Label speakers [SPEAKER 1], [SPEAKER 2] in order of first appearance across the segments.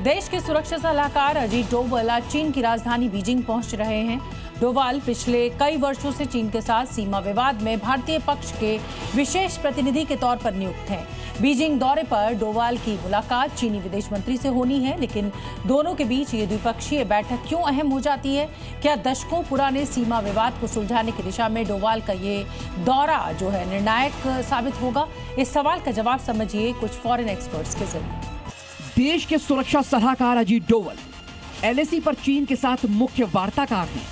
[SPEAKER 1] देश के सुरक्षा सलाहकार अजीत डोभाल आज चीन की राजधानी बीजिंग पहुंच रहे हैं। डोभाल पिछले कई वर्षों से चीन के साथ सीमा विवाद में भारतीय पक्ष के विशेष प्रतिनिधि के तौर पर नियुक्त हैं। बीजिंग दौरे पर डोभाल की मुलाकात चीनी विदेश मंत्री से होनी है, लेकिन दोनों के बीच ये द्विपक्षीय बैठक क्यों अहम हो जाती है? क्या दशकों पुराने सीमा विवाद को सुलझाने की दिशा में डोभाल का ये दौरा जो है निर्णायक साबित होगा? इस सवाल का जवाब समझिए कुछ फॉरेन एक्सपर्ट्स के जरिए।
[SPEAKER 2] देश के सुरक्षा सलाहकार अजीत डोभाल एलएसी पर चीन के साथ मुख्य वार्ताकार हैं।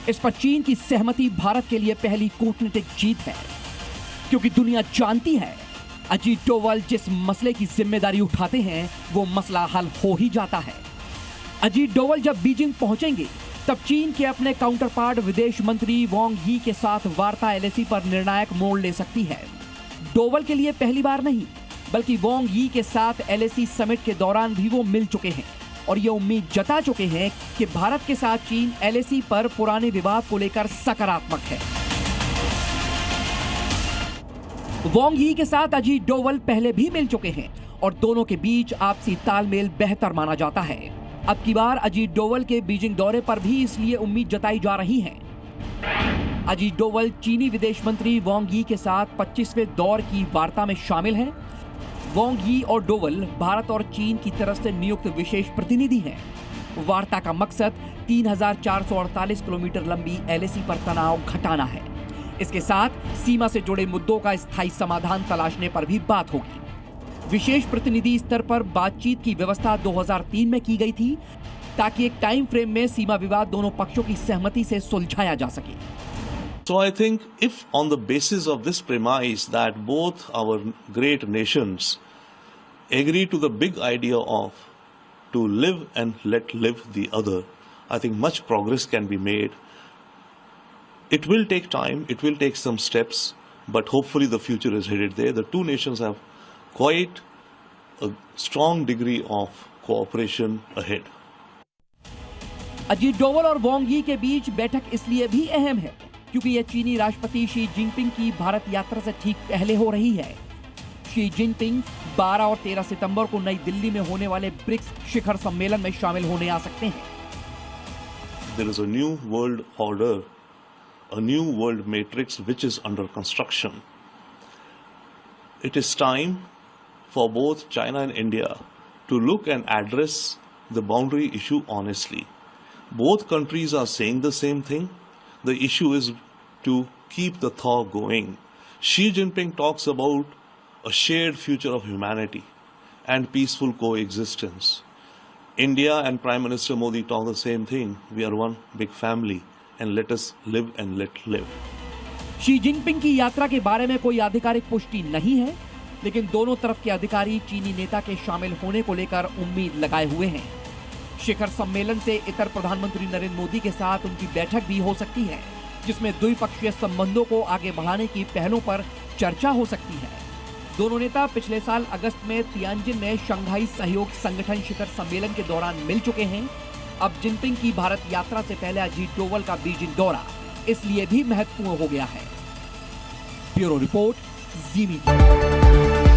[SPEAKER 2] इस पर चीन की सहमति भारत के लिए पहली कूटनीतिक जीत है, क्योंकि दुनिया जानती है अजीत डोभाल जिस मसले की जिम्मेदारी उठाते हैं वो मसला हल हो ही जाता है। अजीत डोभाल जब बीजिंग पहुंचेंगे तब चीन के अपने काउंटरपार्ट विदेश मंत्री वांग यी के साथ वार्ता एलएसी पर निर्णायक मोड़ ले सकती है। डोभाल के लिए पहली बार नहीं, बल्कि वांग यी के साथ एलएसी समिट के दौरान भी वो मिल चुके हैं और ये उम्मीद जता चुके हैं कि भारत के साथ चीन एलएसी पर पुराने विवाद को लेकर सकारात्मक है। वांग यी के साथ अजीत डोभाल पहले भी मिल चुके हैं और दोनों के बीच आपसी तालमेल बेहतर माना जाता है। अब की बार अजीत डोभाल के बीजिंग दौरे पर भी इसलिए उम्मीद जताई जा रही है। अजीत डोभाल चीनी विदेश मंत्री वांग यी के साथ 25वें दौर की वार्ता में शामिल हैं। वांग यी और डोभाल भारत और चीन की तरफ से नियुक्त विशेष प्रतिनिधि हैं। वार्ता का मकसद 3448 किलोमीटर लंबी एलएसी पर तनाव घटाना है। इसके साथ सीमा से जुड़े मुद्दों का स्थायी समाधान तलाशने पर भी बात होगी। विशेष प्रतिनिधि स्तर पर बातचीत की व्यवस्था 2003 में की गई थी, ताकि एक टाइम फ्रेम में सीमा विवाद दोनों पक्षों की सहमति से सुलझाया जा सके।
[SPEAKER 3] So I think if on the basis of this premise that both our great nations agree to the big idea of to live and let live the other, I think much progress can be made. It will take time, it will take some steps, but hopefully the future is headed there. The two nations have quite a strong degree of cooperation ahead.
[SPEAKER 2] Ajit Doval और वांग यी के बीच बैठक इसलिए भी अहम है क्योंकि यह चीनी राष्ट्रपति शी जिनपिंग की भारत यात्रा से ठीक पहले हो रही है। शी जिनपिंग 12 और 13 सितंबर को नई दिल्ली में होने वाले ब्रिक्स शिखर सम्मेलन में शामिल होने आ सकते हैं।
[SPEAKER 3] There is a new world order, a new world matrix which is under construction. It is time for both China and India to look and address the boundary issue honestly. Both countries are saying the same thing. The issue is to keep the thaw going. Xi Jinping talks about a shared future of humanity and peaceful coexistence. India and Prime Minister Modi talk the same thing. We are one big family and let us live and let live.
[SPEAKER 2] Xi Jinping की यात्रा के बारे में कोई आधिकारिक पुष्टि नहीं है, लेकिन दोनों तरफ के अधिकारी चीनी नेता के शामिल होने को लेकर उम्मीद लगाए हुए हैं। शिखर सम्मेलन से इतर प्रधानमंत्री नरेंद्र मोदी के साथ उनकी बैठक भी हो सकती है, जिसमें द्विपक्षीय संबंधों को आगे बढ़ाने की पहलों पर चर्चा हो सकती है। दोनों नेता पिछले साल अगस्त में तियानजिन में शंघाई सहयोग संगठन शिखर सम्मेलन के दौरान मिल चुके हैं। अब जिनपिंग की भारत यात्रा से पहले अजीत डोभाल का बीजिंग दौरा इसलिए भी महत्वपूर्ण हो गया है। ब्यूरो रिपोर्ट, जी मीडिया।